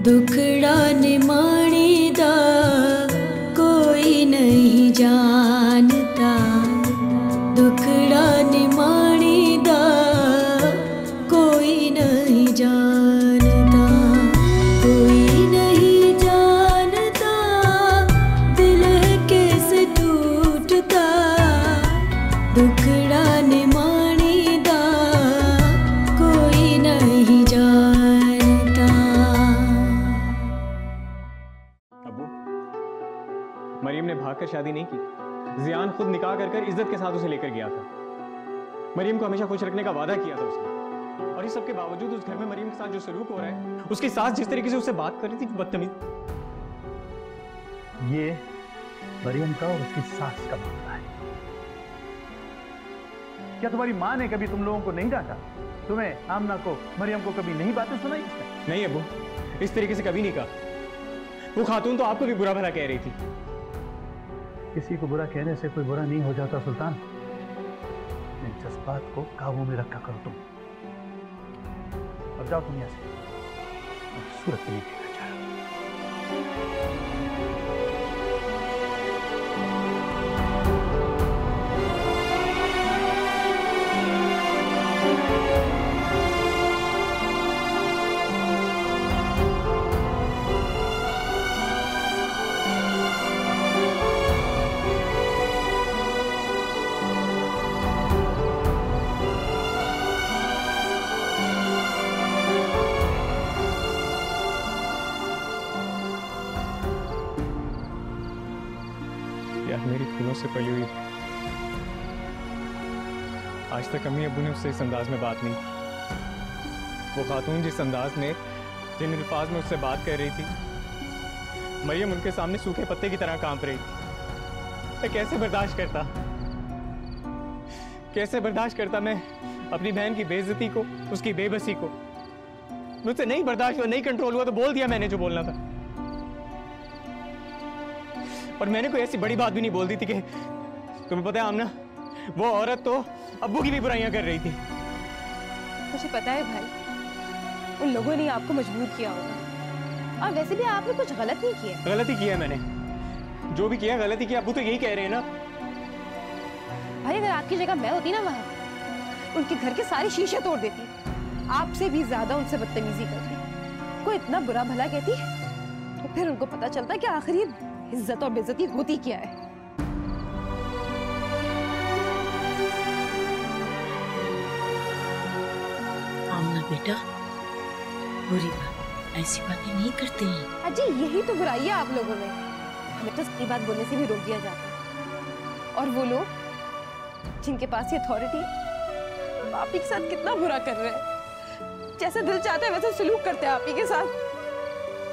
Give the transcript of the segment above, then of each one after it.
दुखड़ा निमाणीदा कोई नहीं जानता, दुखड़ा निमाणीदा कोई नहीं जानता, कोई नहीं जानता दिल कैसे टूटता, दुखड़ा निमाणीदा कोई नहीं जानता। मरियम ने भागकर शादी नहीं की, जियान खुद निकाह कर इज्जत के साथ उसे लेकर गया था। मरियम को हमेशा खुश रखने का वादा किया था उसने, और इस सब के बावजूद उस घर में मरियम के साथ जो सलूक हो रहा है, उसकी सास जिस तरीके से उससे बात कर रही थी, बदतमीज। ये मरियम का और उसकी सास का मामला है। क्या तुम्हारी माँ ने कभी तुम लोगों को नहीं डांटा? तुम्हें, आमना को, मरियम को कभी नहीं बातें सुनाई उसने? नहीं अब्बू, इस तरीके से कभी नहीं कहा। वो खातून तो आपको भी बुरा भला कह रही थी। किसी को बुरा कहने से कोई बुरा नहीं हो जाता सुल्तान। अपने जज्बात को काबू में रखा करो तुम। अब जाओ तुम यहाँ से, सूरत के लिए देखना चाह रहा हूं। मेरी खूनों से पली हुई, आज तक अम्मी अब्बू ने उससे इस अंदाज में बात नहीं की। वो खातून जिस अंदाज में, जिन अल्फाज में उससे बात कर रही थी, मरियम उनके सामने सूखे पत्ते की तरह कांप रही थी। मैं कैसे बर्दाश्त करता, कैसे बर्दाश्त करता मैं अपनी बहन की बेइज्जती को, उसकी बेबसी को। मुझसे नहीं बर्दाश्त हुआ, नहीं कंट्रोल हुआ तो बोल दिया मैंने जो बोलना था। और मैंने कोई ऐसी बड़ी बात भी नहीं बोल दी थी कि तुम्हें पता है आमना, वो औरत तो अब्बू की भी बुराइयां कर रही थी। मुझे पता है भाई, उन लोगों ने आपको मजबूर किया होगा, और वैसे भी आपने कुछ गलत नहीं किया। गलती किया मैंने, जो भी किया गलती किया। अब्बू तो यही कह रहे हैं ना। भाई अगर आपकी जगह मैं होती ना वहां, उनके घर के सारे शीशे तोड़ देती, आपसे भी ज्यादा उनसे बदतमीजी करती, कोई इतना बुरा भला कहती, तो फिर उनको पता चलता कि आखिर ये इज्जत और बेइज्जती होती क्या है। आमना बेटा, बुरी बात, ऐसी बातें नहीं करते हैं। अजी यही तो बुराई है आप लोगों में, हमें तो सही बात बोलने से भी रोक दिया जाता है। और वो लोग जिनके पास ये अथॉरिटी, आप ही के साथ कितना बुरा कर रहे हैं। जैसे दिल चाहता है वैसे सलूक करते हैं आप ही के साथ।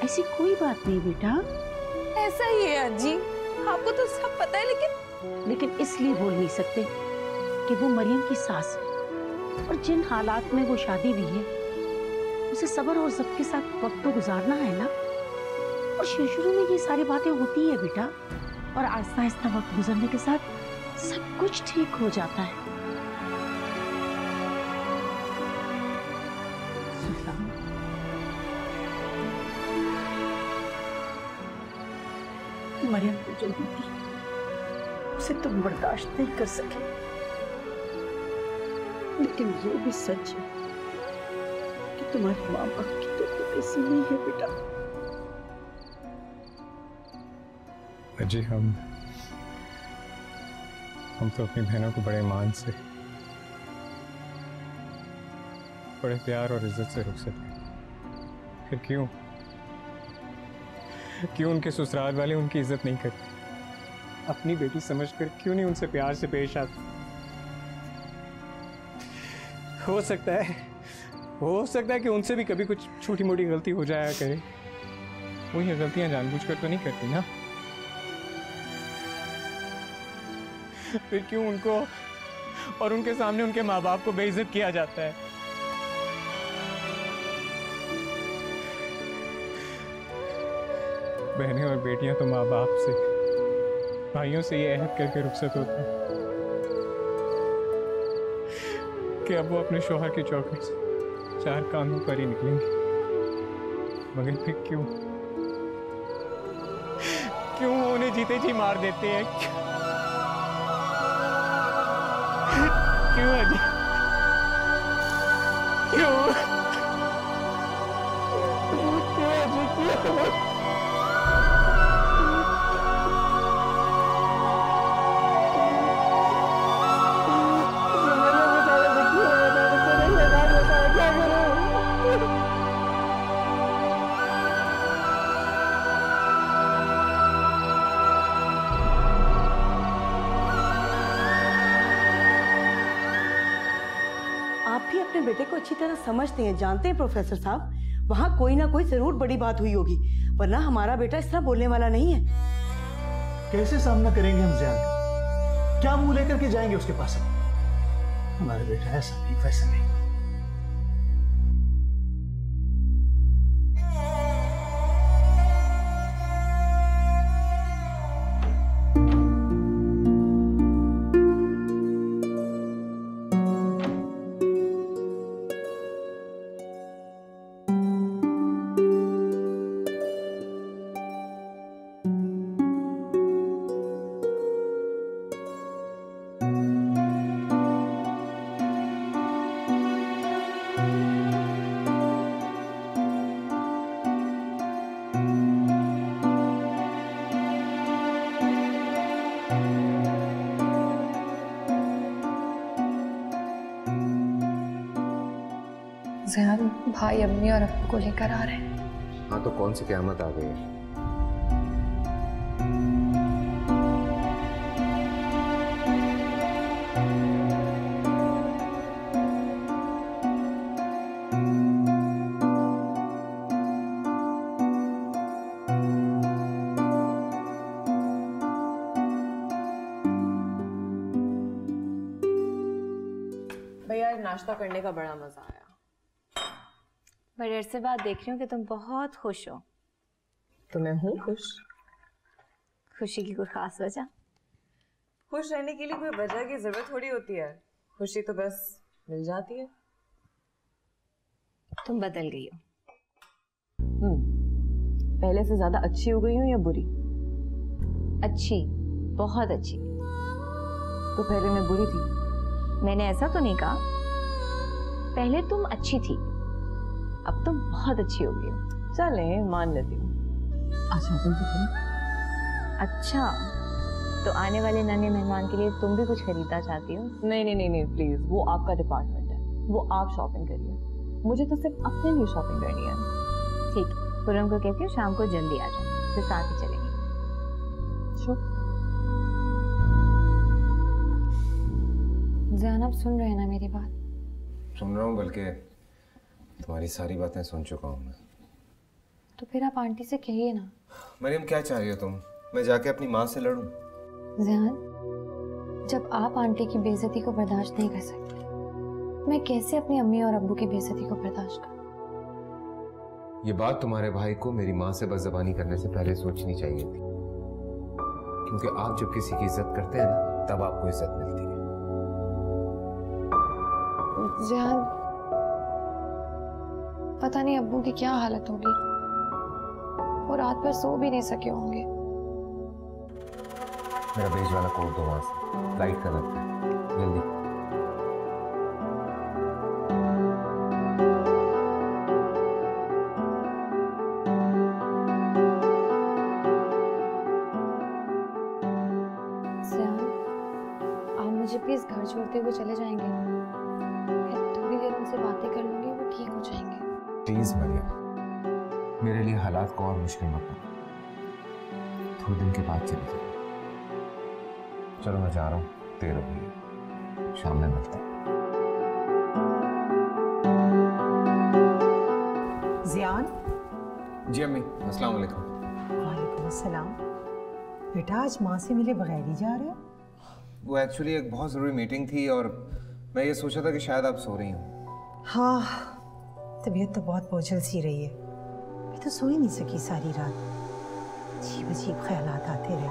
ऐसी कोई बात नहीं बेटा, ऐसा ही है अजी, आपको तो सब पता है, लेकिन इसलिए बोल नहीं सकते कि वो मरियम की सास है, और जिन हालात में वो शादी हुई है, उसे सब्र और ज़ब्त के साथ वक्त तो गुजारना है ना। और शुरू में ये सारी बातें होती है बेटा, और आहिस्ता आहिस्ता वक्त गुजरने के साथ सब कुछ ठीक हो जाता है। मरियम को जो होती उसे तुम बर्दाश्त नहीं कर सके, लेकिन ये भी सच है कि तुम्हारे माँ बाप की तो ऐसी नहीं है बेटा। अजी हम तो अपनी बहनों को बड़े मान से, बड़े प्यार और इज्जत से रुखसत हैं। फिर क्यों उनके ससुराल वाले उनकी इज्जत नहीं करते? अपनी बेटी समझकर क्यों नहीं उनसे प्यार से पेश आते? हो सकता है कि उनसे भी कभी कुछ छोटी मोटी गलती हो जाया करे। वो ये गलतियां जानबूझकर तो नहीं करती ना। फिर क्यों उनको और उनके सामने उनके माँ बाप को बेइज्जत किया जाता है? बहनें और बेटियां तो माँ बाप से, भाइयों से ये अहद करके रुखसत होती हैं कि अब वो अपने शौहर की चौखट से 4 कानों पर ही निकलेंगे, मगर फिर क्यों क्यों उन्हें जीते जी मार देते हैं? क्यों अजी? क्यों क्यों? अपने बेटे को अच्छी तरह समझते हैं, जानते हैं प्रोफेसर साहब, वहाँ कोई ना कोई जरूर बड़ी बात हुई होगी, वरना हमारा बेटा इस तरह बोलने वाला नहीं है। कैसे सामना करेंगे हम ज़ियान का? क्या मुंह लेकर के जाएंगे उसके पास? हमारा बेटा ऐसा नहीं वैसा नहीं। ज़ियान भाई अम्मी और अब्बू को लेकर आ रहे हैं। हाँ तो कौन सी क़यामत आ गई है? भैया नाश्ता करने का बड़ा मजा आया। बड़े अरसे बाद देख रही हूँ कि तुम बहुत खुश हो। तो मैं हूँ खुश। खुशी की कोई खास वजह? खुश रहने के लिए कोई वजह की जरूरत थोड़ी होती है, खुशी तो बस मिल जाती है। तुम बदल गई हो। पहले से ज्यादा अच्छी हो गई हूँ या बुरी? अच्छी, बहुत अच्छी। तो पहले मैं बुरी थी? मैंने ऐसा तो नहीं कहा। पहले तुम अच्छी थी, अब तुम बहुत अच्छी हो गई हो। चले मान लेती हूँ। अच्छा तुम तो सुनो। अच्छा तो आने वाले नन्हे मेहमान के लिए तुम भी कुछ खरीदना चाहती हो? नहीं नहीं नहीं नहीं प्लीज, वो आपका डिपार्टमेंट है, वो आप शॉपिंग करिए, मुझे तो सिर्फ अपने लिए शॉपिंग करनी है। ठीक, पूरम को कहती हूँ शाम को जल्दी आ जाए, फिर साथ ही चलेंगे। ज़ियान आप सुन रहे हैं ना मेरी बात? सुन रहा हूँ, बल्कि तुम्हारी सारी बातें सुन चुका हूँ मैं। तो फिर आप आंटी से कहिए ना। मरियम क्या चाह रही हो तुम? मैं जाके अपनी माँ से लड़ूं? ज़ियान जब आप आंटी की बेइज्जती को बर्दाश्त नहीं कर सकते, मैं कैसे अपनी अम्मी और अब्बू की बेइज्जती को बर्दाश्त करूं? ये बात तुम्हारे भाई को मेरी माँ से बदज़बानी करने से पहले सोचनी चाहिए थी, क्योंकि आप जब किसी की इज्जत करते हैं ना, तब आपको इज्जत मिलती है। ज़ियान पता नहीं अब्बू की क्या हालत होगी, वो रात भर सो भी नहीं सके होंगे। मेरा बेज वाला कोट दो वहां से, लाइट कलर का, जल्दी। ज़ियान आप मुझे प्लीज घर छोड़ते हुए चले जाएंगे? मैं थोड़ी देर उनसे बातें कर लूंगी, वो ठीक हो जाएंगे। प्लीज मरियम, मेरे लिए हालात को और मुश्किल मत करो, थोड़े दिन के बाद चली जाओ। चलो मैं जा रहा हूँ, देर हो गई है, शाम में मिलते हैं। ज़ियान। जी अम्मी, अस्सलाम वालेकुम। वालेकुम अस्सलाम। बेटा आज माँ से मिले बगैर ही जा रहे हो? वो एक्चुअली एक बहुत ज़रूरी मीटिंग थी और मैं ये सोचा था कि शायद आप सो रही हूँ। हाँ, तबीयत तो बहुत बोझल सी रही है, मैं तो सो ही नहीं सकी सारी रात, अजीब अजीब ख्यालात आते रहे,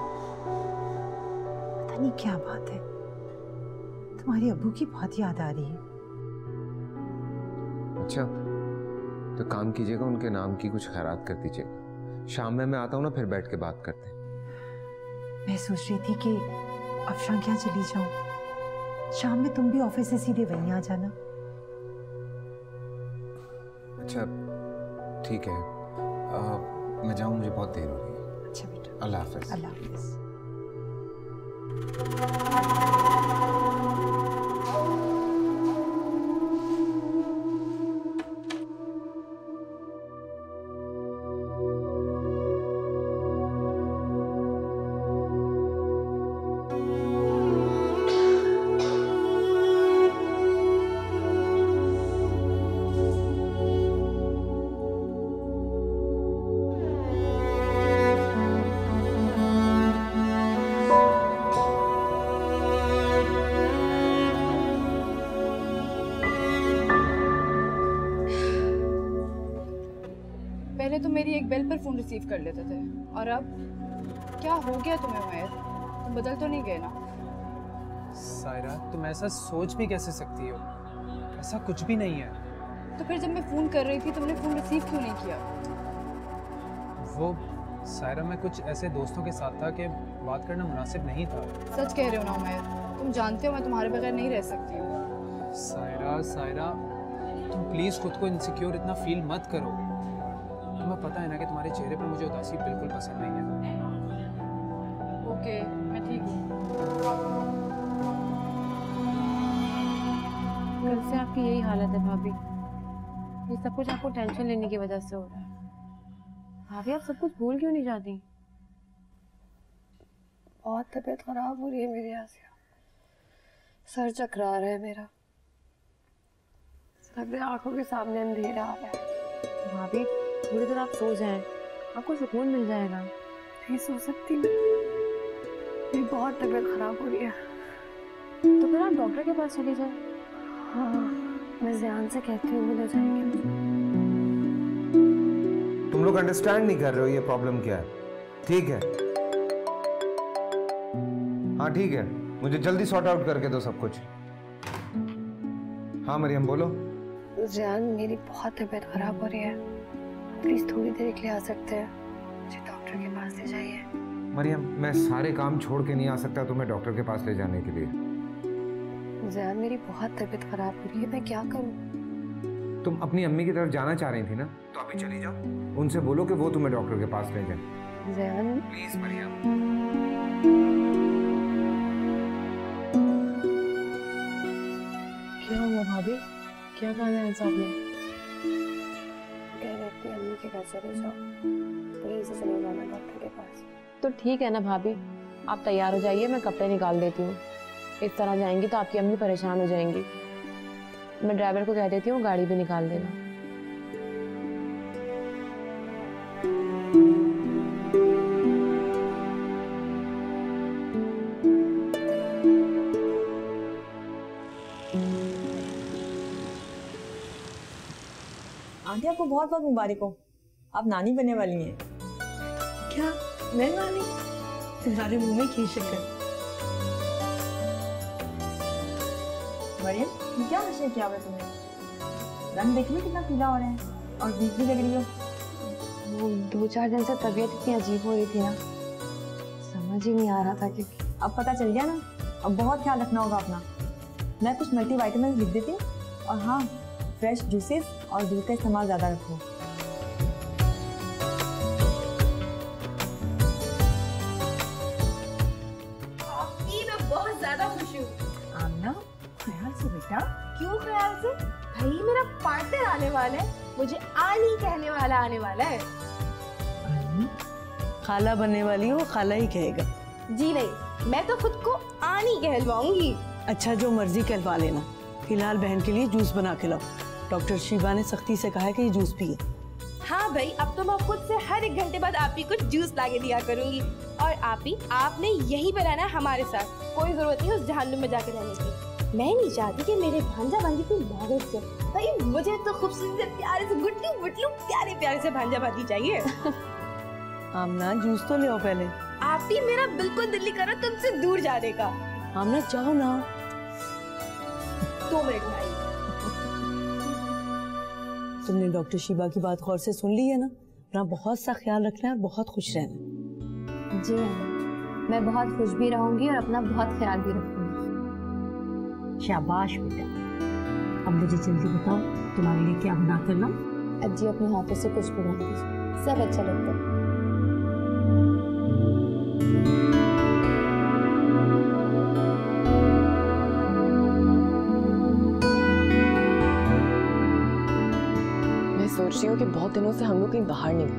पता नहीं क्या बात है, तुम्हारे अब्बू की बहुत याद आ रही है। अच्छा, तो काम कीजिएगा, उनके नाम की कुछ खैरात कर दीजिएगा। शाम में मैं आता हूँ ना, फिर बैठ के बात करते हैं। मैं सोच रही थी कि अब शाम क्या चली जाऊं, शाम में तुम भी ऑफिस से सीधे वहीं आ जाना। अच्छा ठीक है, मैं जाऊँ, मुझे बहुत देर हो रही है। अच्छा बेटा, अल्लाह हाफिज। अल्लाह हाफिज। पहले तो मेरी एक बेल पर फोन रिसीव कर लेते थे, और अब क्या हो गया तुम्हें उमैर? तुम बदल तो नहीं गए ना? सायरा, तुम ऐसा सोच भी कैसे सकती हो? ऐसा कुछ भी नहीं है। तो फिर जब मैं फोन कर रही थी तुमने फोन रिसीव क्यों नहीं किया? वो सायरा, मैं कुछ ऐसे दोस्तों के साथ था कि बात करना मुनासिब नहीं था। सच कह रहे हो ना उमैर? तुम जानते हो मैं तुम्हारे बगैर नहीं रह सकती हूँ। सायरा सायरा, तुम प्लीज खुद को इनसिक्योर इतना फील मत करो। तुम्हें पता है ना कि तुम्हारे चेहरे पर मुझे उदासी बिल्कुल पसंद नहीं है। ओके, मैं ठीक हूँ। कल से आपकी यही हालत है भाभी। ये सब कुछ आपको टेंशन लेने की वजह से हो रहा है। भाभी आप सब कुछ भूल क्यों नहीं जाती? बहुत तबीयत खराब हो रही है मेरी आसिया, सर चकरा रहा है मेरा, लग रहा है आंखों के सामने अंधेरा आ रहा है। भाभी थोड़ी देर आप सो जाएं, आपको सुकून मिल जाएगा। नहीं सो सकती मैं, मेरी बहुत तबीयत खराब हो रही है। तो फिर आप डॉक्टर के पास चली जाए। हाँ, मैं ज़ियान से कहती हूँ, वो ले जाएंगे मुझे। तुम लोग अंडरस्टैंड नहीं कर रहे हो ये प्रॉब्लम क्या है। ठीक है, हाँ ठीक है, मुझे जल्दी सॉर्ट आउट करके दो सब कुछ। हाँ मरियम बोलो। ज़ियान, मेरी बहुत तबीयत खराब हो रही है, प्लीज थोड़ी देर के लिए आ सकते हैं? मुझे डॉक्टर के पास ले जाइए। मरियम, मैं सारे काम छोड़ के नहीं आ सकता तुम्हें डॉक्टर के पास ले जाने के लिए। ज़ियान, मेरी बहुत तबीयत खराब हो रही है, मैं क्या करूं? तुम अपनी अम्मी की तरफ जाना चाह रही थी ना, तो अभी चली जाओ, उनसे बोलो कि वो तुम्हें डॉक्टर के पास ले जाए। ज़ियान प्लीज मरियम। क्या हुआ भाभी? क्या कहा है साहब ने? कह रहे अपनी अम्मी के घर चले जाओ, प्लीज चले जाना डॉक्टर के पास। तो ठीक है ना भाभी, आप तैयार हो जाइए, मैं कपड़े निकाल देती हूँ। इस तरह जाएंगी तो आपकी अम्मी परेशान हो जाएंगी। मैं ड्राइवर को कह देती हूँ, गाड़ी भी निकाल देगा। आंटी, आपको बहुत बहुत मुबारक हो, आप नानी बनने वाली हैं। क्या मैं नानी? तुम्हारे मुंह में की शक्कर। मरियम, ये क्या नशे किया हुआ तुमने? रंग देखिए कितना पीला हो रहा है, और वीक भी लग रही हो। वो 2-4 दिन से तबीयत इतनी अजीब हो रही थी ना, समझ ही नहीं आ रहा था कि। अब पता चल गया ना, अब बहुत ख्याल रखना होगा अपना। मैं कुछ मल्टीविटामिन लिख देती हूँ, और हाँ, फ्रेश जूसेस और दूध का इस्तेमाल ज़्यादा रखो। मैं बहुत ज़्यादा खुश हूँ। आमना, ख्याल से बेटा। क्यों ख्याल से? भाई मेरा पार्टनर आने वाला है, मुझे आनी कहने वाला आने वाला है। खाला बनने वाली हो, खाला ही कहेगा। जी नहीं, मैं तो खुद को आनी कहलवाऊंगी। अच्छा, जो मर्जी कहलवा लेना, फिलहाल बहन के लिए जूस बना के लाओ। डॉक्टर शिवा ने सख्ती से कहा है कि ये जूस पिए। हाँ भाई, अब तो मैं खुद से हर 1 घंटे बाद आप ही को जूस लाके दिया करूंगी। और आप ही, आपने यही बनाना है हमारे साथ, कोई जरूरत नहीं उस जहन्नुम में जाके रहने की। मैं नहीं चाहती कि मेरे भांजा भांजी को लागत से। भाई मुझे तो खूबसूरत से प्यारे से गुट्टू गुटलू प्यारे प्यारे से भांजा भांजी चाहिए। आमना, जूस तो ले आओ पहले। आप ही, मेरा बिल्कुल दिल नहीं कर रहा तुमसे दूर जाने का। आमना जाओ ना। 2 मिनट में आई। तुमने डॉक्टर शीबा की बात गौर से सुन ली है ना? अपना बहुत सा ख्याल रखना है और बहुत खुश रहना। जी अम्मी, मैं बहुत खुश भी रहूंगी और अपना बहुत ख्याल भी रखूंगी। शाबाश बेटा। अब मुझे जल्दी बताओ तुम्हारे लिए क्या बना कर लाऊं? अज्जी अपने हाथों से कुछ भी बना दीजिए, सब अच्छा लगता है। मैं सोच रही हूँ कि बहुत दिनों से हम लोग कहीं बाहर नहीं गए,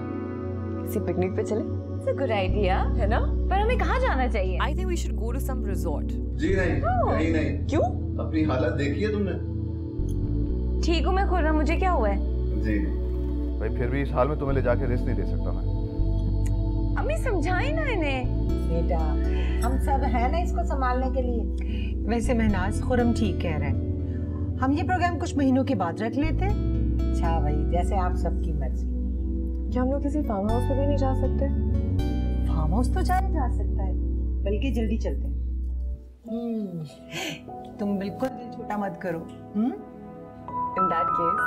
किसी पिकनिक पे चले। It's a good idea, है ना? पर हमें कहाँ जाना चाहिए? I think we should go to some resort. जी नहीं, यही नहीं। क्यों? अपनी हालत देखी है तुमने? ठीक हूँ मैं खुर्रम, मुझे क्या हुआ है? जी नहीं। भाई फिर भी इस हाल में तुम्हें ले जाके रेस्ट नहीं दे सकता मैं। अम्मी समझाई ना इन्हें। बेटा हम सब हैं ना इसको संभालने के लिए। वैसे महनाज, खुर्रम ठीक कह रहे हैं, हम ये प्रोग्राम कुछ महीनों के बाद रख लेते हैं। अच्छा भाई, जैसे आप सबकी मर्जी। क्या हम लोग किसी फार्म हाउस पे भी नहीं जा सकते? फार्म हाउस तो जाया जा सकता है, बल्कि जल्दी चलते हैं। तुम बिल्कुल दिल छोटा मत करो। In that case,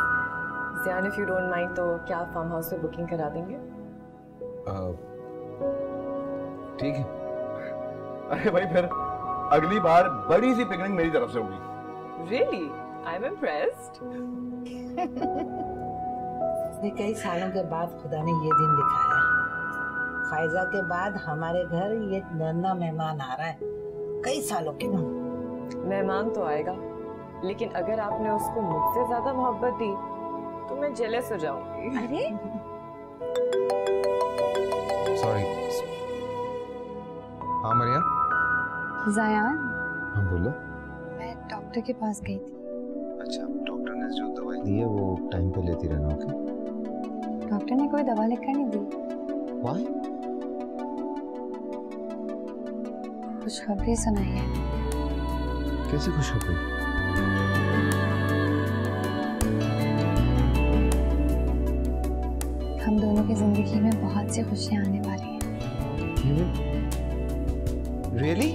ज़ियान, if you don't mind, तो क्या आप फार्म हाउस पे बुकिंग करा देंगे? ठीक है। अरे भाई फिर अगली बार बड़ी सी पिकनिक मेरी तरफ से होगी। Really? I'm impressed. कई सालों के बाद खुदा ने ये दिन दिखाया है। फायजा के बाद हमारे घर ये नन्हा मेहमान आ रहा है, कई सालों के बाद। मेहमान तो आएगा, लेकिन अगर आपने उसको मुझसे ज्यादा मोहब्बत दी तो मैं जेलस हो जाऊंगी। अरे सॉरी। हाँ मरियम। ज़यान, हाँ बोलो। मैं डॉक्टर के पास गई थी। अच्छा, डॉक्टर ने जो दवाई दी है वो टाइम पे लेती रहना। ओके? डॉक्टर ने कोई दवा लिखकर नहीं दी। Why? खुशखबरी सुनाई है। कैसी खुशखबरी? हम दोनों की जिंदगी में बहुत सी खुशियां आने वाली हैं। Really?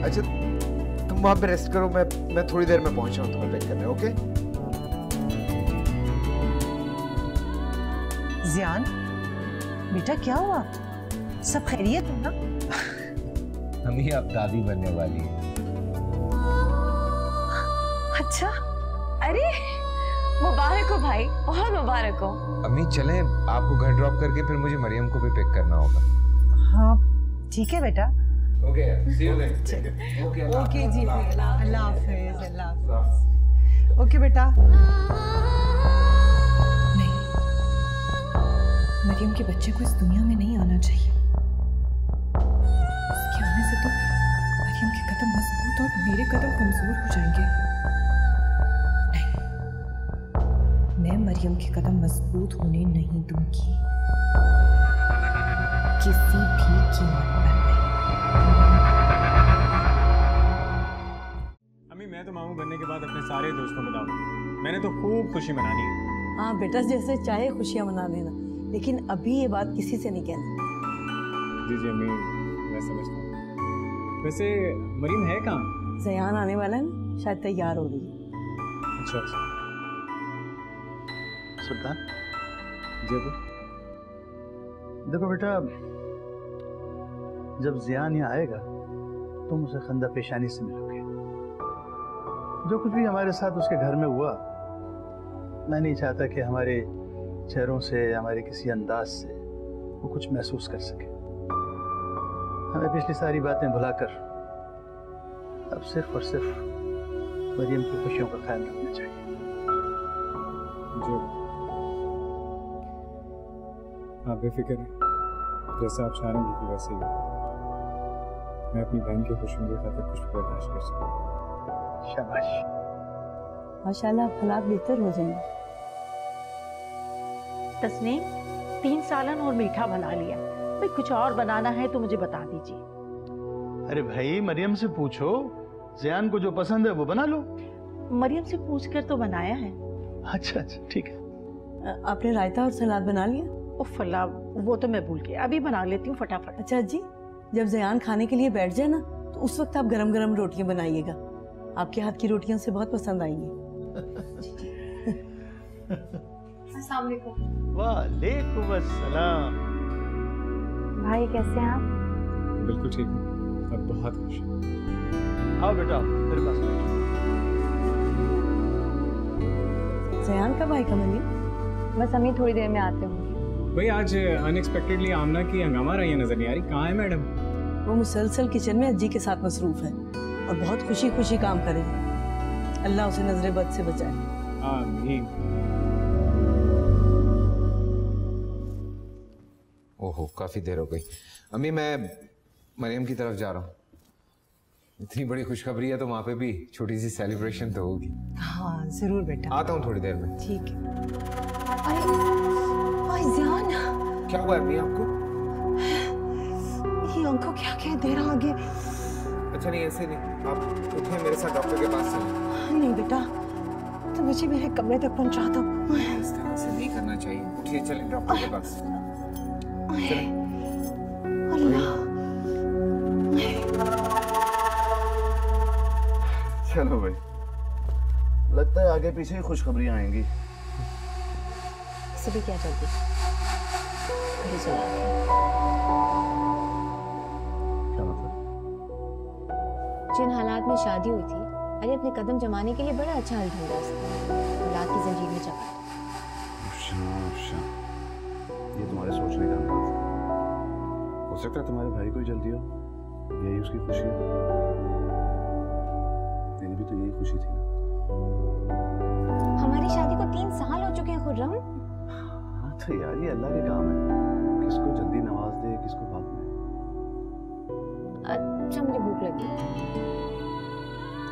अच्छा, तुम वहाँ पे रेस्ट करो, मैं थोड़ी देर में पहुँच रहा हूँ तुम्हें पिक करने। ओके? ज़ियान, बेटा क्या हुआ? सब खैरियत है ना? हम ही अब दादी बनने वाली है। अच्छा, अरे मुबारक हो भाई, बहुत मुबारक हो। अम्मी चलें, आपको घर ड्रॉप करके फिर मुझे मरियम को भी पिक करना होगा। हाँ ठीक है बेटा। Okay, see you then. Okay जी, अल्लाह हाफिज। अल्लाह हाफिज। ओके बेटा। मरियम के बच्चे को इस दुनिया में नहीं आना चाहिए। उसके आने से तो मरियम के कदम मजबूत और मेरे कदम कमजोर हो जाएंगे। नहीं, मैं मरियम के कदम मजबूत होने नहीं दूंगी, किसी भी कीमत पर नहीं। अम्मी, मैं तो मामू बनने के बाद अपने सारे दोस्तों को दावत दी। मैंने तो खूब खुशी मनानी है। हाँ बेटा, जैसे चाहे खुशियाँ मना लेना, लेकिन अभी ये बात किसी से नहीं कहना। जी जी अम्मी, मैं समझता हूँ। वैसे मरीम है कहाँ? ज़यान आने वाला है ना, शायद तैयार हो रही है। अच्छा अच्छा। सुल्तान जी अबू। देखो बेटा, जब ज़ियान यहाँ आएगा तुम उसे खंदा पेशानी से मिलोगे। जो कुछ भी हमारे साथ उसके घर में हुआ, मैं नहीं चाहता कि हमारे चेहरों से, हमारे किसी अंदाज से वो कुछ महसूस कर सके। हमें पिछली सारी बातें भुलाकर अब सिर्फ और सिर्फ मरियम की खुशियों का ख्याल रखना चाहिए। जी आप बेफिक्र हैं, जैसे आप चाह रहे हैं कि वैसे ही मैं अपनी बहन की खुशियों की खातिर कुछ भी बर्दाश्त कर सकूं। शाबाश, माशाल्लाह, हालात बेहतर हो जाएंगे। तस्नीम, 3 सालन और मीठा बना लिया, भाई कुछ और बनाना है तो मुझे बता दीजिए। अरे भाई, मरियम से पूछो, ज़ियान को जो पसंद है वो बना लो। मरियम से पूछकर तो बनाया है। अच्छा अच्छा ठीक है। आपने रायता और सलाद बना लिया? उफ अल्लाह, वो तो मैं भूल गई, अभी बना लेती हूँ फटाफट। अच्छा जी, जब ज़ियान खाने के लिए बैठ जाए ना, तो उस वक्त आप गरम गरम रोटियां बनाइएगा। आपके हाथ की रोटियां से बहुत पसंद आएंगी। अस्सलाम वालेकुम। वालेकुम अस्सलाम। भाई कैसे हैं आप? बिल्कुल ठीक हूँ और बहुत खुश हूँ। आओ बेटा मेरे पास बैठो। जयान कब आएगा मनीम? बस हम ही थोड़ी देर में आते होंगे। भाई आज अनएक्सपेक्टेडली आमना की हंगामा रही नजर नहीं आ रही, कहाँ है मैडम? वो मुसलसल किचन में अज्जी के साथ मसरूफ है और बहुत खुशी खुशी काम करेगी। अल्लाह उसे नजरे बद से बचाए। आमीन। ओहो काफी देर हो गई। अम्मी मैं मरियम की तरफ जा रहा हूँ। इतनी बड़ी खुशखबरी है तो वहाँ पे भी छोटी सी सेलिब्रेशन तो होगी। हाँ जरूर बेटा। आता हूँ थोड़ी देर में। ठीक है। जान क्या हुआ अम्मी आपको? ये अंको क्या कह दे रहा आगे? अच्छा नहीं ऐसे नहीं, आप उठिए मेरे साथ डॉक्टर के पास चलिए। नहीं बेटा, तो मुझे मेरे कमरे तक पहुंचा दो। इस तरह से नहीं करना चाहिए। उठिए चलिए डॉक्टर के पास। चलो भाई, लगता है आगे पीछे ही खुशखबरियां आएंगी। सभी क्या जल्दी क्या मतलब? जिन हालात में शादी हुई थी, अरे अपने कदम जमाने के लिए बड़ा अच्छा हल ढूंढा उसने। औलाद की जंजीर में चपा। ये तुम्हारे सोचने का अंदाज है। हो सकता है तुम्हारे भाई को ही जल्दी हो, यही उसकी खुशी हो। मेरी भी तो यही खुशी थी ना। हमारी शादी को 3 साल हो चुके हैं खुर्रम। हाँ तो यार ये अल्लाह के काम है, किसको जल्दी नवाज दे किसको बाद में। अच्छा मुझे भूख लगी।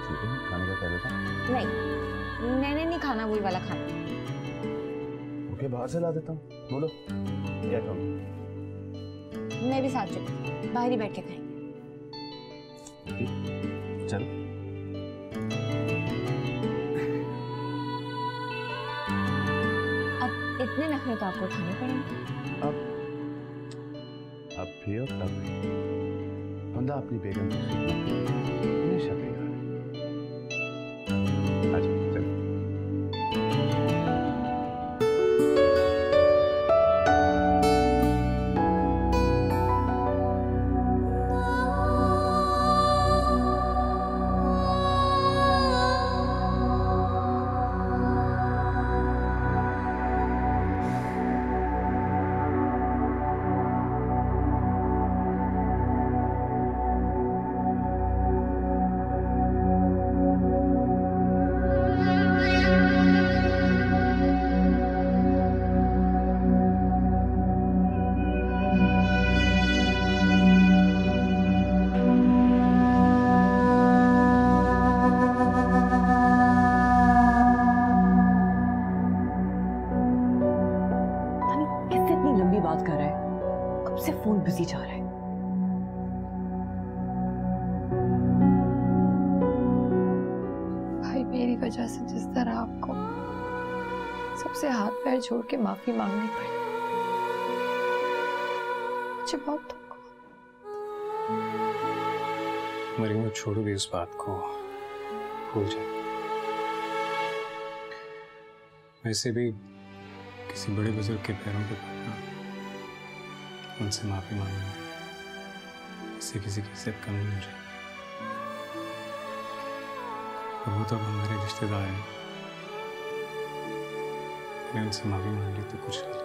ठीक है खाने का कह देता। नहीं मैंने नहीं खाना, वही वाला खाना। ओके बाहर से ला देता हूँ, बोलो क्या खाऊं? मैं भी साथ चलूं, बाहर ही बैठ के खाएंगे। चल अब इतने नखरे तो आपको उठाने पड़ेंगे। अब भी और तब भी बंदा अपनी बेगम की खिदमत हमेशा तैयार है। अच्छा चलो। बात कर रहा है, कब से फोन बिजी जा रहा है। भाई मेरी वजह से जिस तरह आपको सबसे हाथ पैर जोड़ के माफी मांगनी पड़ी, मुझे बहुत दुख हुआ। मरियम छोड़ो भी उस बात को, भूल जाए। वैसे भी किसी बड़े बुजुर्ग के पैरों पे पड़ना, उनसे माफी मांगना, इससे किसी की इज्जत कम नहीं हो जाए। वो तो अब हमारे रिश्तेदार हैं, मैंने उनसे माफी मांग ली तो कुछ नहीं।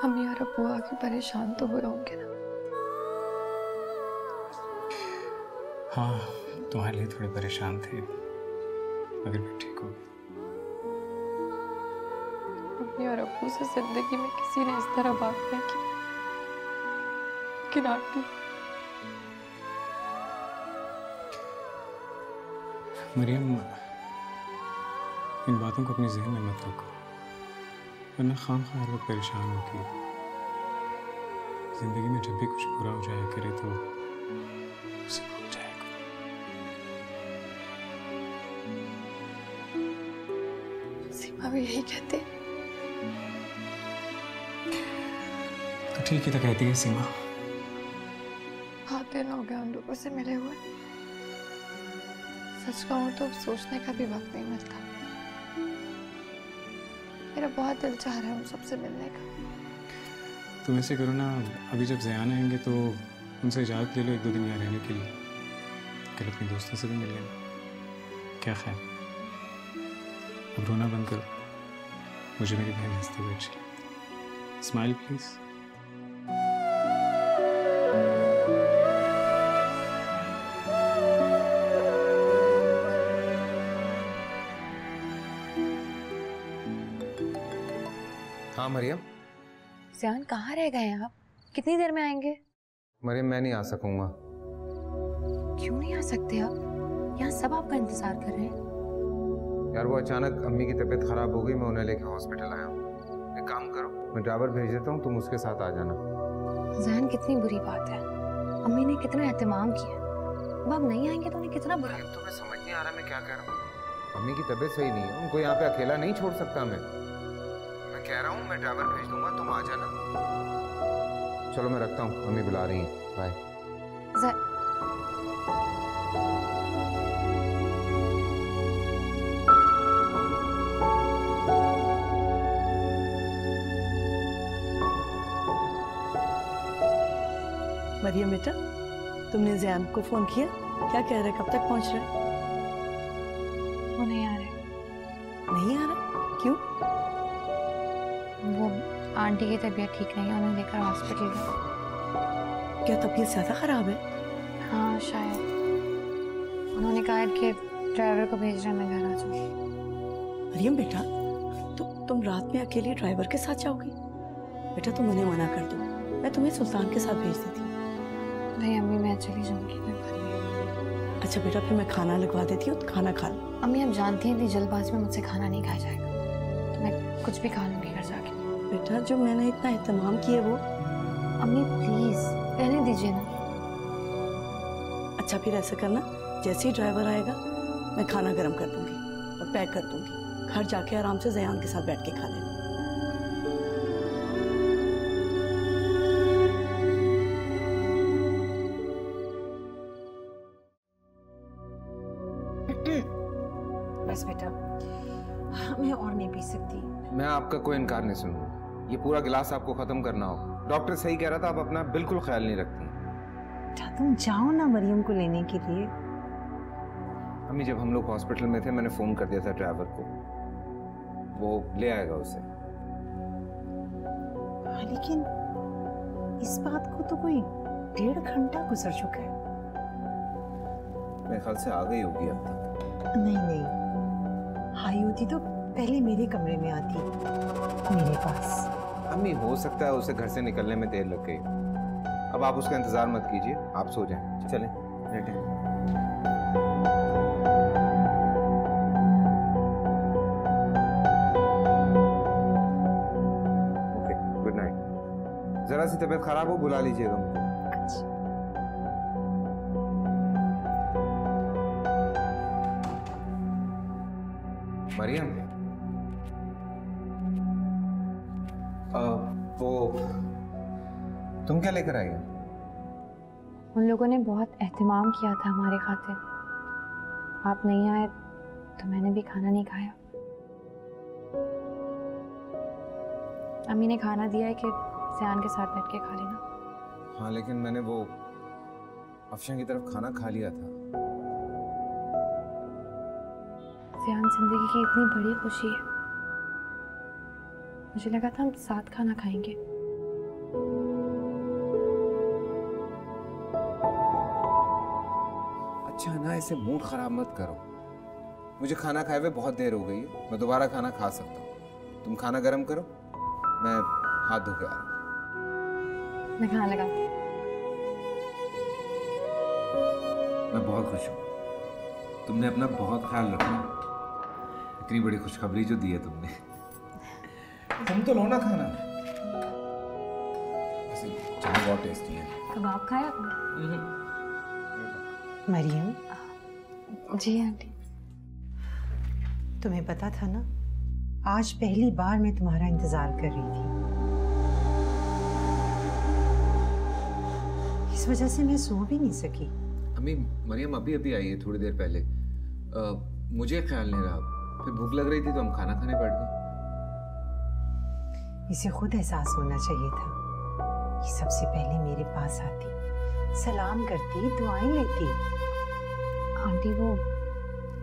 अम्मी और अब्बू आके परेशान तो हुए होंगे ना? हाँ तुम्हारे लिए थोड़े परेशान थे, मगर भी ठीक हो गए। अम्मी और अब्बू से जिंदगी में किसी ने इस तरह बात नहीं की, लेकिन आंटी मरियम, इन बातों को अपने जहन में मत रखो, वरना खामखा हर वक्त परेशान होगी। जिंदगी में जब भी कुछ बुरा हो जाया करे तो उसे भूल जाया करो। सीमा भी यही कहते। तो ठीक ही तो कहती है सीमा। बात बहुत दिन हो गया उन लोगों से मिले हुए। सच कहूँ तो सोचने का भी वक्त नहीं मिलता। मेरा बहुत दिल चाह रहा है उन सबसे मिलने का। तुम ऐसे करो ना, अभी जब ज़यान आएंगे तो उनसे इजाज़त ले लो 1-2 दिन यहाँ रहने के लिए। कल अपने दोस्तों से भी मिल लेना। क्या ख्याल? अब रोना बंद करो, मुझे मेरी बहन हंसते हुए अच्छी लगती। Smile please. हाँ मरियम। ज़यान कहाँ रह गए आप? कितनी देर में आएंगे? मरियम मैं नहीं आ सकूंगा। क्यों नहीं आ सकते आप? यहाँ सब आपका इंतजार कर रहे हैं। यार वो अचानक अम्मी की तबीयत खराब हो गई, मैं उन्हें लेके हॉस्पिटल आया हूँ। एक काम करो, मैं ड्राइवर भेज देता हूँ, तुम उसके साथ आ जाना। ज़यान कितनी बुरी बात है, अम्मी ने कितना एहतमाम किया, अब आप नहीं आएंगे तो उन्हें कितना बुरा। तुम्हें समझ नहीं आ रहा मैं क्या कह रहा हूँ। अम्मी की तबीयत सही नहीं है, उनको यहाँ पे अकेला नहीं छोड़ सकता मैं कह रहा हूँ मैं ड्राइवर भेज दूंगा, तुम आ जाना। चलो मैं रखता हूँ, अम्मी बुला रही हैं। बाय। मरियम बेटा, तुमने ज़यान को फोन किया? क्या कह रहे, कब तक पहुंच रहे? वो नहीं आ रहे। नहीं आ रहा? क्यों? वो आंटी की तबीयत ठीक नहीं है, उन्हें लेकर हॉस्पिटल गए। क्या तबीयत ज्यादा खराब है? हाँ शायद। उन्होंने कहा कि ड्राइवर को भेज रहे, मैं घर आ जाऊँ। मरियम बेटा, तुम रात में अकेले ड्राइवर के साथ जाओगी? बेटा तुम उन्हें मना कर दो, मैं तुम्हें सुल्तान के साथ भेज देती हूँ। नहीं अम्मी, मैं चली जाऊंगी, कोई बात नहीं। अच्छा बेटा, फिर मैं खाना लगवा देती हूँ, तो खाना खा लो। अम्मी आप जानती हैं, इतनी जल्दबाजी में मुझसे खाना नहीं खाया जाएगा, तो मैं कुछ भी खा लूंगी घर जाके। बेटा जो मैंने इतना एहतमाम किया वो। अम्मी प्लीज रहने दीजिए ना। अच्छा फिर ऐसा करना, जैसे ही ड्राइवर आएगा मैं खाना गर्म कर दूंगी और पैक कर दूंगी, घर जाके आराम से ज़यान के साथ बैठ के खा लेना। बस बेटा, मैं और नहीं पी सकती। मैं आपका कोई इनकार नहीं सुनूंगा, ये पूरा गिलास आपको खत्म करना हो। डॉक्टर सही कह रहा था, आप अपना बिल्कुल ख्याल नहीं रखती। तुम जाओ ना मरियम को लेने के लिए। अम्मी जब हम लोग हॉस्पिटल में थे, मैंने फोन कर दिया था ड्राइवर को, वो ले आएगा उसे। हाँ, लेकिन इस बात को तो कोई 1.5 घंटा गुजर चुका है। मेरे ख्याल से आ गई होगी अब तक। नहीं, आई होती तो पहले मेरे कमरे में आती, मेरे पास। अम्मी हो सकता है उसे घर से निकलने में देर लग गई। अब आप उसका इंतजार मत कीजिए, आप सो जाएं। चलें, लेटें। Okay, good night. जरा सी तबीयत खराब हो बुला लीजिएगा मुझे। मरियम, वो तुम क्या लेकर आई हो? उन लोगों ने बहुत एहतमाम किया था हमारे खातिर, आप नहीं आए तो मैंने भी खाना नहीं खाया। अम्मी ने खाना दिया है कि ज़यान के साथ बैठ के खा लेना। हाँ लेकिन मैंने वो अफशा की तरफ खाना खा लिया था। ज़यान जिंदगी की इतनी बड़ी खुशी है, मुझे लगा था हम साथ खाना खाएंगे। अच्छा ना, ऐसे मूड खराब मत करो। मुझे खाना खाए हुए बहुत देर हो गई है, मैं दोबारा खाना खा सकता हूँ। तुम खाना गर्म करो, मैं हाथ धो के आ रहा हूँ। मैं खाना लगाती हूँ। मैं बहुत खुश हूँ, तुमने अपना बहुत ख्याल रखा। इतनी बड़ी खुशखबरी जो दी है तुमने। तुम तो लो ना खाना, ऐसे चाय बहुत टेस्टी है। कबाब खाया आपने? मरियम। जी आंटी। तुम्हें पता था ना, आज पहली बार मैं तुम्हारा इंतजार कर रही थी। इस इस वजह से मैं सो भी नहीं सकी। अम्मी मरियम अभी अभी आई है थोड़ी देर पहले। मुझे ख्याल नहीं रहा, फिर भूख लग रही थी तो हम खाना खाने बैठ गए। इसे खुद एहसास होना चाहिए था कि सबसे पहले मेरे पास आती, सलाम करती, दुआएं लेती। आंटी वो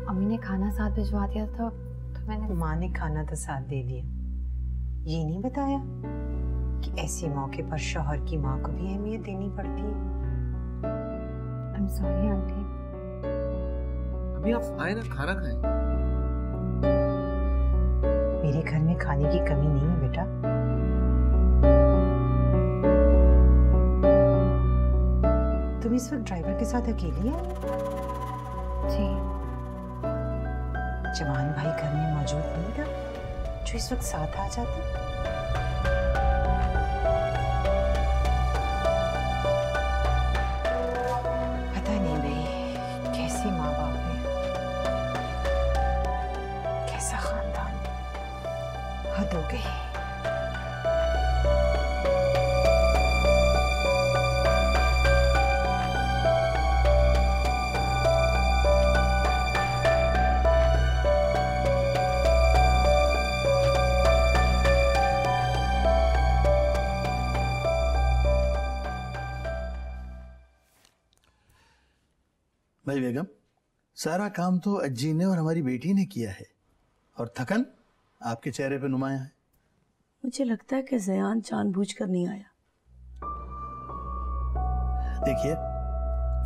अम्मी ने खाना साथ भिजवा दिया था तो मैंने। माँ ने खाना तो साथ दे दिया, ये नहीं बताया कि ऐसे मौके पर शौहर की माँ को भी अहमियत देनी पड़ती है। I'm sorry aunty. अभी आप आए ना, खाना खाएं। मेरे घर में खाने की कमी नहीं है बेटा। तुम इस वक्त ड्राइवर के साथ अकेली हो? जी। जवान भाई घर में मौजूद नहीं था जो इस वक्त साथ आ जाता? पता नहीं भाई कैसे माँ बाप है, कैसा खानदान, हद हो गई। भाई बेगम, सारा काम तो अज्जी ने और हमारी बेटी ने किया है और थकन आपके चेहरे पे नुमाया है। मुझे लगता है कि ज़यान जानबूझकर नहीं आया। देखिए,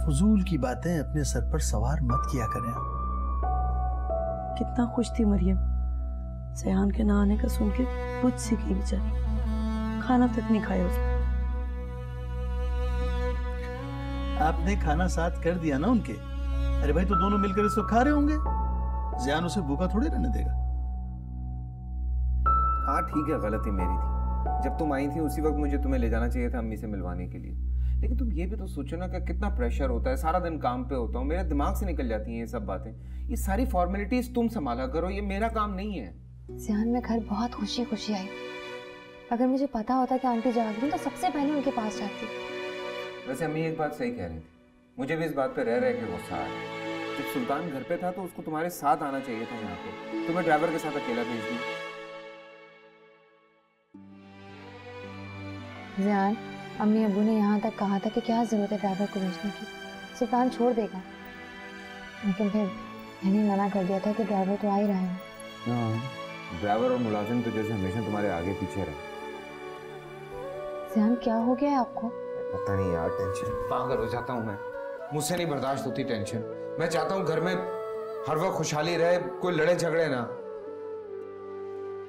फजूल की बातें अपने सर पर सवार मत किया करें आप। कितना खुश थी मरियम ज़यान के ना आने का सुन के, बुझ सी गई बेचारी, खाना तक नहीं खाया उसने। आपने खाना साथ कर दिया ना उनके। अरे भाई, तो दोनों मिलकर इसको खा रहे होंगे, ज़यान उसे भूखा थोड़ी रहने देगा। हाँ ठीक है, गलती मेरी थी। जब तुम आई थी उसी वक्त मुझे तुम्हें ले जाना चाहिए था अम्मी से मिलवाने के लिए। लेकिन तुम ये भी तो सोचो ना कि कितना प्रेशर होता है, सारा दिन काम पे होता हूँ, मेरे दिमाग से निकल जाती हैं ये सब बातें। ये सारी फॉर्मेलिटीज तुम संभाला करो, ये मेरा काम नहीं है। ज़यान मैं घर बहुत खुशी खुशी आई। अगर मुझे पता होता कि आंटी जाग रही तो सबसे पहले उनके पास जाती। वैसे अम्मी एक बात सही कह रही थी, मुझे भी इस बात पे रह के गुस्सा आया। जब सुल्तान घर पे था तो उसको तुम्हारे साथ आना चाहिए था यहाँ पे, तुम्हें ड्राइवर के साथ अकेला भेज दी। ज़यान, अम्मी अब्बू ने यहाँ तक कहा था कि क्या जरूरत है ड्राइवर को भेजने की, सुल्तान छोड़ देगा। लेकिन फिर मैंने मना कर दिया था कि ड्राइवर तो आ ही रहा है। ड्राइवर और मुलाजिम तो जैसे हमेशा तुम्हारे आगे पीछे रहे। ज़यान क्या हो गया है आपको? पता नहीं यार, टेंशन पागल हो जाता हूँ मैं, मुझसे नहीं बर्दाश्त होती टेंशन। मैं चाहता हूँ घर में हर वक्त खुशहाली रहे, कोई लड़े झगड़े ना।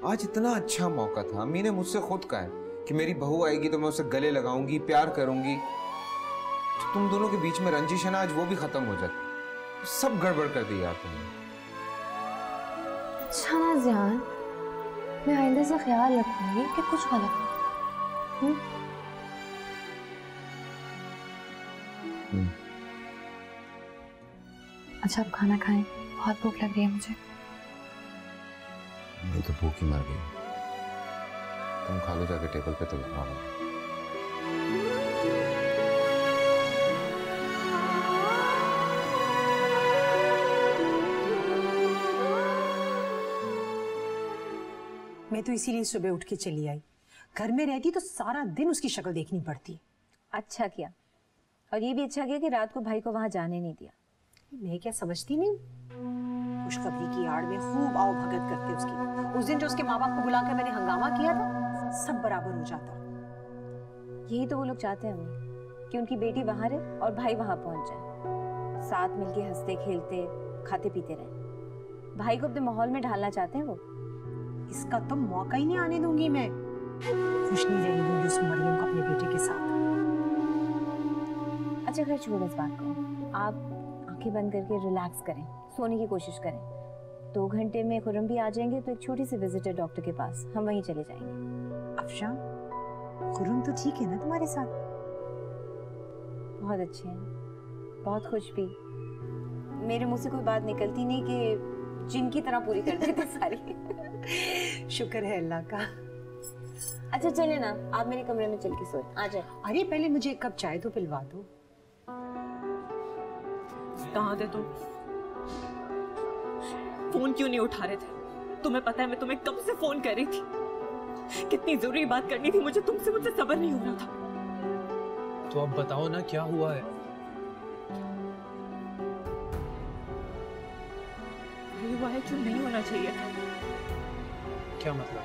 आज इतना अच्छा मौका था, अम्मी ने मुझसे खुद कहा है कि मेरी बहू आएगी तो मैं उसे गले लगाऊंगी, प्यार करूंगी। तो तुम दोनों के बीच में रंजिश है ना, आज वो भी खत्म हो जाती। सब गड़बड़ कर दी यार तुमने। अच्छा ना ज़यान, मैं आइंदा से ख्याल रखूंगी कि कुछ गलत नहीं। अच्छा आप खाना खाएं, बहुत भूख लग रही है मुझे। मैं तो भूख ही मर गई। तुम खा लो जाके टेबल पे, तो लगाओ। मैं तो इसीलिए सुबह उठ के चली आई। घर में रहती तो सारा दिन उसकी शक्ल देखनी पड़ती। अच्छा किया, और ये भी अच्छा किया कि रात को भाई को वहां जाने नहीं दिया। मैं क्या समझती नहीं, खुशखबरी की आड़ में खूब आओ भगत करते उसकी। उस दिन जो उसके माँ बाप को बुलाकर मैंने हंगामा किया था, सब बराबर हो जाता। यही तो वो लोग चाहते हैं अम्मी, कि उनकी बेटी वहां रहे और भाई वहां पहुंच जाए, साथ मिलके हंसते खेलते खाते पीते रहे। भाई को अपने माहौल में ढालना चाहते हैं वो। इसका तो मौका ही नहीं आने दूंगी मैं। खुश नहीं रहने दूंगी उस मरियम को अपने बेटे के साथ। अच्छा खैर छोड़ इस बात को, आप आंखें बंद करके रिलैक्स करें, सोने की कोशिश करें। 2 घंटे में खुर्रम भी आ जाएंगे तो एक छोटी सी विजिट है डॉक्टर के पास, हम वहीं चले जाएंगे। अफशा, खुर्रम तो ठीक है ना तुम्हारे साथ? बहुत अच्छे हैं, बहुत खुश भी। मेरे मुंह से कोई बात निकलती नहीं कि जिनकी तरह पूरी कर देते सारी। शुक्र है अल्लाह का। अच्छा चले ना, आप मेरे कमरे में चल के सोए, आ जाए। अरे पहले मुझे एक कप चाय तो पिलवा दो। कहाँ थे तुम? फोन क्यों नहीं उठा रहे थे? तुम्हें पता है मैं तुम्हें कब से फोन कर रही थी, कितनी जरूरी बात करनी थी मुझे तुमसे, मुझसे सब्र नहीं हो रहा था। तो अब बताओ ना क्या हुआ है? हुआ है जो नहीं होना चाहिए था। क्या मतलब?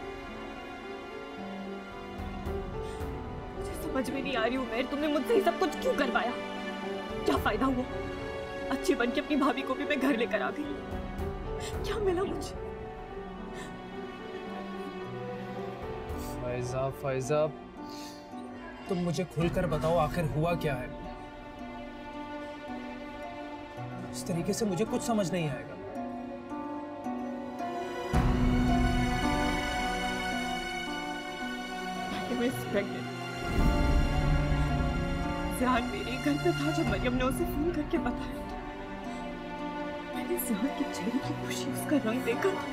मुझे समझ में नहीं आ रही उमैर, तुमने मुझसे ये सब कुछ क्यों करवाया? क्या फायदा हुआ? अच्छी बन के अपनी भाभी को भी मैं घर लेकर आ गई, क्या मिला मुझे? फायजा, फायजा, तुम मुझे खुलकर बताओ आखिर हुआ क्या है? इस तरीके से मुझे कुछ समझ नहीं आएगा। ज़ियान मेरे घर पे था जब मरियम ने उसे फोन करके बताया था। मैंने ज़ियान के चेहरे की खुशी, उसका रंग देखा था।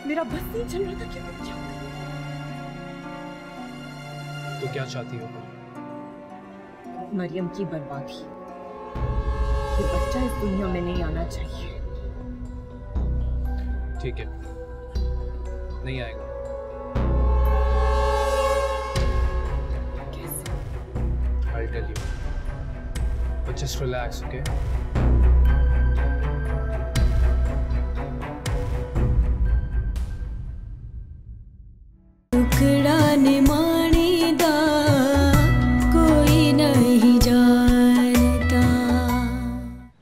मेरा बस नहीं चल रहा था कि मैं क्या करूं। तो क्या चाहती हो? मरियम की बर्बादी। ये बच्चा इस दुनिया में नहीं आना चाहिए। ठीक है, नहीं आएगा। I'll tell you. But just relax, okay?